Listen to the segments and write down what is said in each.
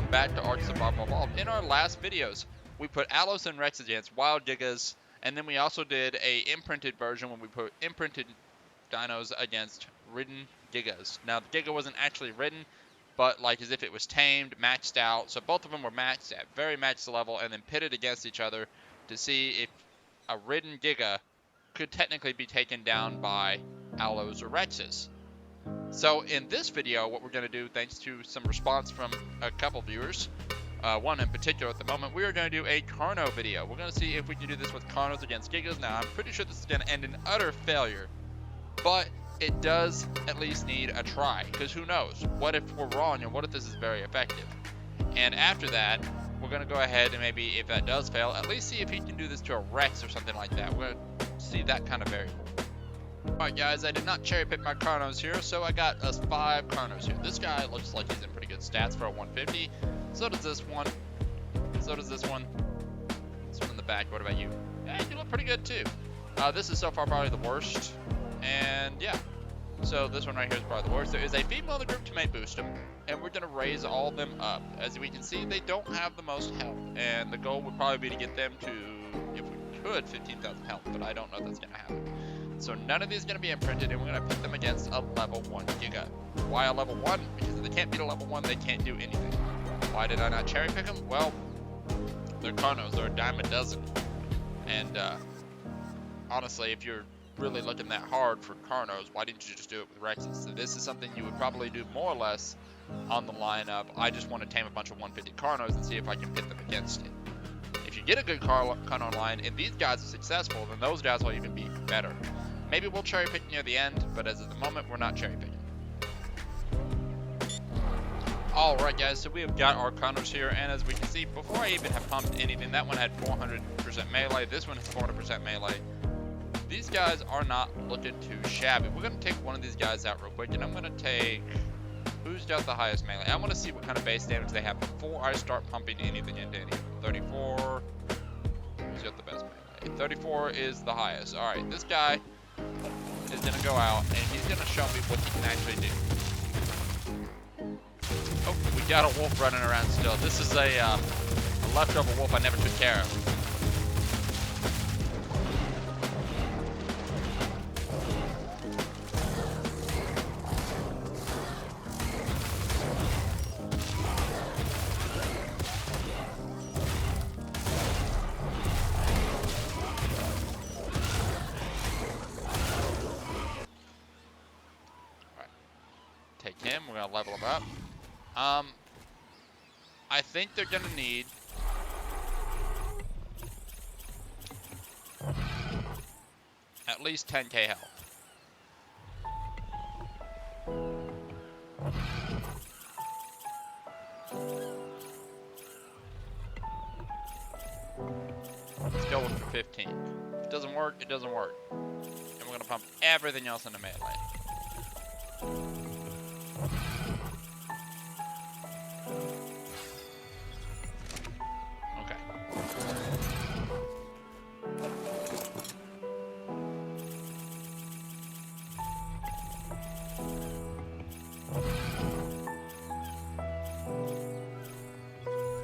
welcome back to Ark Survival Evolved. In our last videos, we put Alos and Rex against wild Gigas, and then we also did a imprinted version when we put imprinted dinos against ridden Gigas. Now, the Giga wasn't actually ridden, but like as if it was tamed, maxed out, so both of them were maxed at very maxed level, and then pitted against each other to see if a ridden Giga could technically be taken down by Alos or Rexes. So in this video, what we're going to do, thanks to some response from a couple viewers, one in particular at the moment, we are going to do a Carno video. We're going to see if we can do this with Carnos against Gigas. Now, I'm pretty sure this is going to end in utter failure, but it does at least need a try, because who knows? What if we're wrong, and what if this is very effective? And after that, we're going to go ahead and maybe, if that does fail, at least see if he can do this to a Rex or something like that. We're going to see that kind of variable. Alright guys, I did not cherry pick my Carnos here, so I got us 5 Carnos here. This guy looks like he's in pretty good stats for a 150. So does this one. So does this one. This one in the back, what about you? Yeah, you look pretty good too. This is so far probably the worst. And yeah, so this one right here is probably the worst. There is a female in the group to mate boost them, and we're going to raise all of them up. As we can see, they don't have the most health, and the goal would probably be to get them to, if we could, 15,000 health, but I don't know if that's going to happen. So none of these are going to be imprinted, and we're going to put them against a level 1 Giga. Why a level 1? Because if they can't beat a level 1, they can't do anything. Why did I not cherry pick them? Well, they're Carnos. They're a dime a dozen. And honestly, if you're really looking that hard for Carnos, why didn't you just do it with Rexes? So this is something you would probably do more or less on the line of, I just want to tame a bunch of 150 Carnos and see if I can pit them against it. If you get a good Carno line, and these guys are successful, then those guys will even be better. Maybe we'll cherry pick near the end, but as of the moment, we're not cherry picking. Alright guys, so we have got our Carnos here, and as we can see, before I even have pumped anything, that one had 400% melee, this one has 400% melee. These guys are not looking too shabby. We're going to take one of these guys out real quick, and I'm going to take... Who's got the highest melee? I want to see what kind of base damage they have before I start pumping anything into anything. 34... Who's got the best melee? 34 is the highest. Alright, this guy is going to go out, and he's going to show me what he can actually do. Oh, we got a wolf running around still. This is a leftover wolf I never took care of. Take him, we're gonna level him up. I think they're gonna need at least 10k health. Let's go with 15. If it doesn't work, it doesn't work. And we're gonna pump everything else into melee.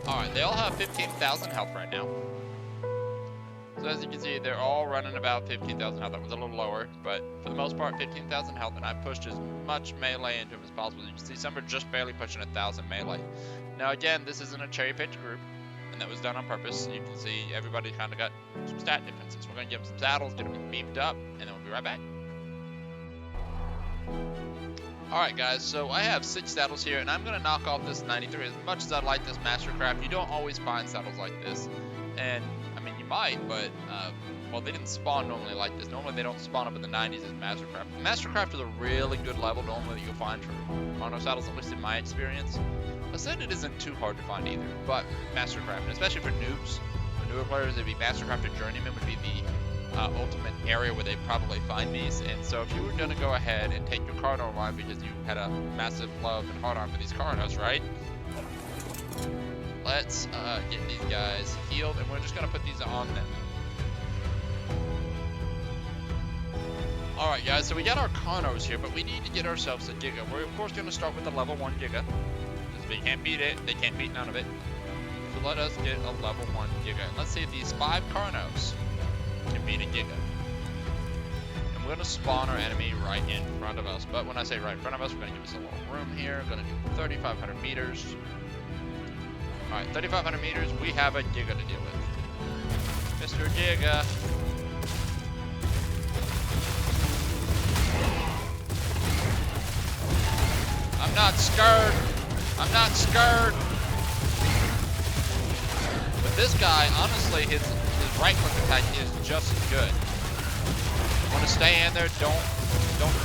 Alright, they all have 15,000 health right now. So as you can see, they're all running about 15,000 health. That was a little lower, but for the most part, 15,000 health, and I pushed as much melee into them as possible. You can see some are just barely pushing 1,000 melee. Now again, this isn't a cherry-picked group, and that was done on purpose. You can see everybody kind of got some stat differences. We're going to give them some saddles, get them beefed up, and then we'll be right back. Alright guys, so I have 6 saddles here, and I'm going to knock off this 93. As much as I like this Mastercraft, you don't always find saddles like this. And, I mean, you might, but, well, they didn't spawn normally like this. Normally they don't spawn up in the 90s as Mastercraft. Mastercraft is a really good level normally that you'll find for Carno saddles, at least in my experience. Ascended isn't too hard to find either, but Mastercraft, and especially for noobs, for newer players, it'd be Mastercraft or Journeyman would be the ultimate area where they probably find these. And so if you were going to go ahead and take your Carno line because you had a massive love and hard on for these Carnos, right? Let's get these guys healed, and we're just going to put these on them. Alright guys, so we got our Carnos here, but we need to get ourselves a Giga. We're of course going to start with the level 1 Giga. Just they can't beat it, they can't beat none of it. So let us get a level 1 Giga. Let's see if these 5 Carnos can beat a Giga. And we're gonna spawn our enemy right in front of us. But when I say right in front of us, we're gonna give us a little room here. We're gonna do 3,500 meters. Alright, 3,500 meters, we have a Giga to deal with. Mr. Giga. I'm not scared. I'm not scared. But this guy, honestly, his right click attack is just as good. Want to stay in there? Don't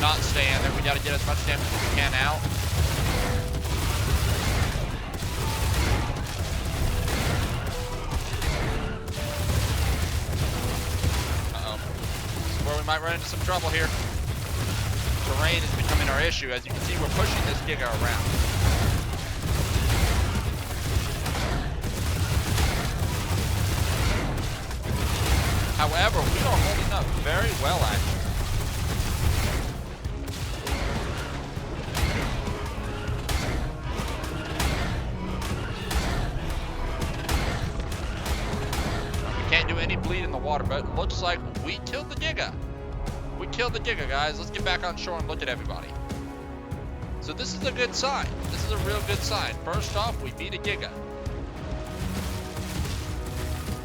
not stay in there. We got to get as much damage as we can out. Uh-oh. This is where we might run into some trouble here. Terrain is becoming our issue. As you can see, we're pushing this Giga around. However, we are holding up very well, actually. We can't do any bleed in the water, but it looks like we killed the Giga. We killed the Giga, guys. Let's get back on shore and look at everybody. So this is a good sign. This is a real good sign. First off, we beat a Giga.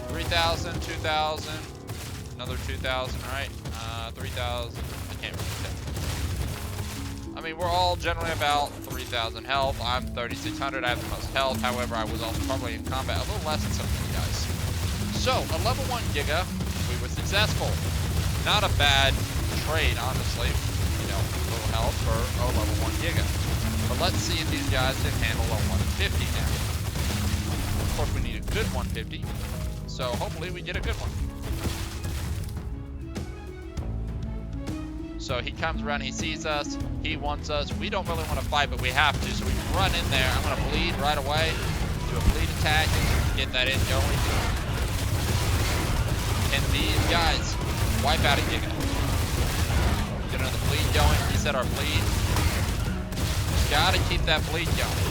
3,000, 2,000, another 2,000, right? 3,000. I can't really tell. I mean, we're all generally about 3,000 health. I'm 3,600. I have the most health. However, I was also probably in combat a little less than some of you guys. So, a level 1 Giga. We were successful. Not a bad trade, honestly, you know, little health for a level 1 Giga. But let's see if these guys can handle a 150 now. Of course, we need a good 150, so hopefully we get a good one. So he comes around, he sees us, he wants us. We don't really want to fight, but we have to, so we run in there. I'm going to bleed right away, do a bleed attack, get that in going. And these guys wipe out a Giga. Get another bleed going, reset our bleed. Gotta keep that bleed going.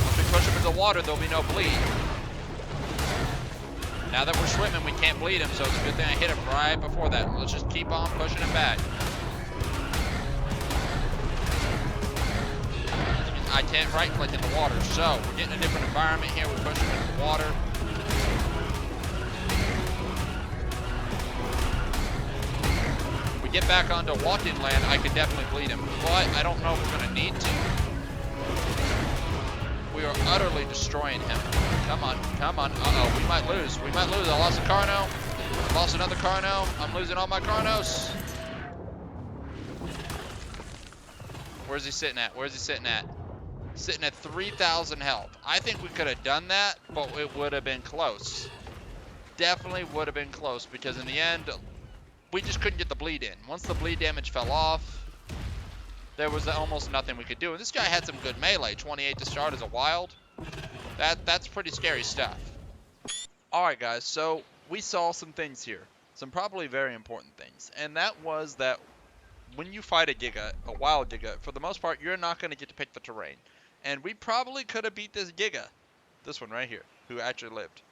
Once we push him in the water, there'll be no bleed. Now that we're swimming, we can't bleed him, so it's a good thing I hit him right before that. Let's just keep on pushing him back. I can't right click in the water, so we're getting a different environment here. We push him in the water. Get back onto walking land, I could definitely bleed him, but I don't know if we're going to need to. We are utterly destroying him. Come on, come on. Uh-oh, we might lose. We might lose. I lost a Carno. I lost another Carno. I'm losing all my Carnos. Where's he sitting at? Where's he sitting at? Sitting at 3,000 health. I think we could have done that, but it would have been close. Definitely would have been close, because in the end, we just couldn't get the bleed in. Once the bleed damage fell off, there was almost nothing we could do. And this guy had some good melee. 28 to start as a wild. That's pretty scary stuff. Alright guys, so we saw some things here. Some probably very important things. And that was that when you fight a Giga, a wild Giga, for the most part, you're not going to get to pick the terrain. And we probably could have beat this Giga. This one right here, who actually lived.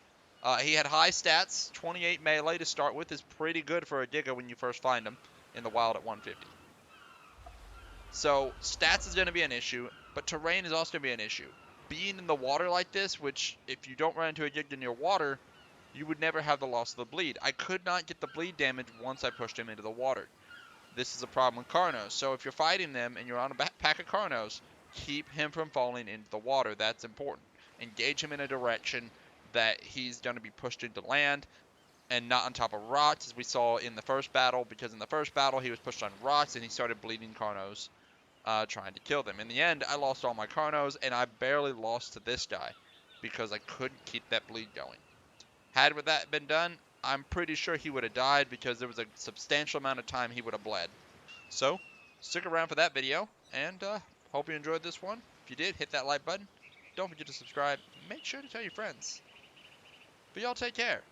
He had high stats. 28 melee to start with is pretty good for a Giga when you first find him in the wild at 150. So stats is going to be an issue, but terrain is also going to be an issue. Being in the water like this, which if you don't run into a Giga near water, you would never have the loss of the bleed. I could not get the bleed damage once I pushed him into the water. This is a problem with Carnos. So if you're fighting them and you're on a pack of Carnos, keep him from falling into the water. That's important. Engage him in a direction that he's going to be pushed into land and not on top of rocks, as we saw in the first battle, because in the first battle he was pushed on rocks and he started bleeding Carnos trying to kill them. In the end, I lost all my Carnos, and I barely lost to this guy because I couldn't keep that bleed going. Had that been done, I'm pretty sure he would have died because there was a substantial amount of time he would have bled. So, stick around for that video, and hope you enjoyed this one. If you did, hit that like button. Don't forget to subscribe. Make sure to tell your friends. But y'all take care,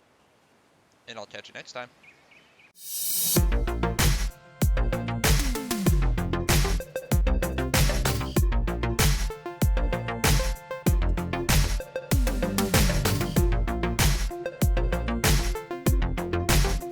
and I'll catch you next time.